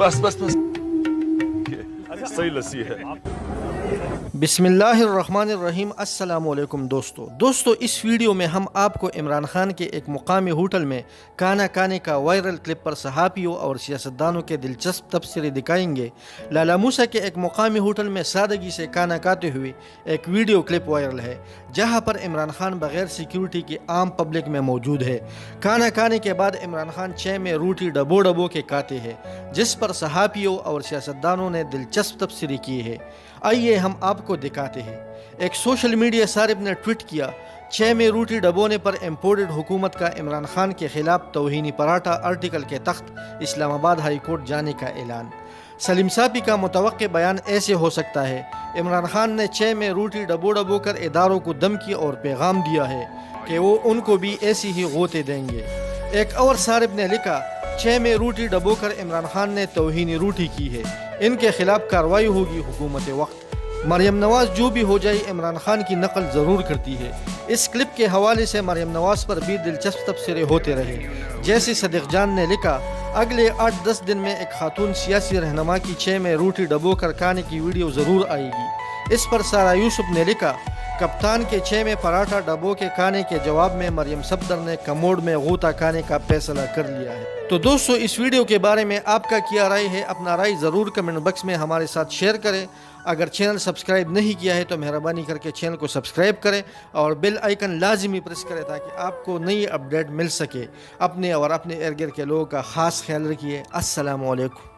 بس صحیح لسی ہے. बिस्मिल्लाहिर्रहमानिर्रहीम। अस्सलाम वालेकुम दोस्तों इस वीडियो में हम आपको इमरान खान के एक मुकामी होटल में खाना खाने का वायरल क्लिप पर सहाफ़ियों और सियासतदानों के दिलचस्प तबसरे दिखाएंगे। लाला मूसा के एक मुकामी होटल में सादगी से खाना खाते हुए एक वीडियो क्लिप वायरल है, जहां पर इमरान खान बगैर सिक्योरिटी के आम पब्लिक में मौजूद है। खाना खाने के बाद इमरान खान चाय में रोटी डबो डबो के खाते हैं, जिस पर सहाफ़ियों और सियासतदानों ने दिलचस्प तबसरे किए हैं। आइए हम आपको दिखाते हैं। एक सोशल मीडिया सारिब ने ट्वीट किया, चाय में रोटी डबोने पर इम्पोर्टेड हुकूमत का इमरान खान के खिलाफ तौहीनी पराठा आर्टिकल के तख्त इस्लामाबाद हाई कोर्ट जाने का ऐलान। सलीम सापी का मुतवक्के बयान ऐसे हो सकता है, इमरान खान ने चाय में रोटी डबो डबो कर इदारों को धमकी और पैगाम दिया है कि वो उनको भी ऐसी ही गोते देंगे। एक और सारिब ने लिखा, चाय में रोटी डबो कर इमरान खान ने तौहीनी रोटी की है, इनके खिलाफ कार्रवाई होगी हुकूमत वक्त। मरियम नवाज जो भी हो जाए इमरान खान की नकल ज़रूर करती है। इस क्लिप के हवाले से मरियम नवाज पर भी दिलचस्प तबसरे होते रहे। जैसे सदीक जान ने लिखा, अगले 8-10 दिन में एक खातून सियासी रहनुमा की चाय में रोटी डबो कर खाने की वीडियो ज़रूर आएगी। इस पर सारा यूसुफ ने लिखा, कप्तान के चाय में पराठा डबो के खाने के जवाब में मरियम सफदर ने कमोड में गोता खाने का फैसला कर लिया है। तो दोस्तों इस वीडियो के बारे में आपका क्या राय है? अपना राय ज़रूर कमेंट बॉक्स में हमारे साथ शेयर करें। अगर चैनल सब्सक्राइब नहीं किया है तो मेहरबानी करके चैनल को सब्सक्राइब करें और बेल आइकन लाजमी प्रेस करें ताकि आपको नई अपडेट मिल सके। अपने और अपने इर्द गिर्द के लोगों का ख़ास ख्याल रखिए। अस्सलाम वालेकुम।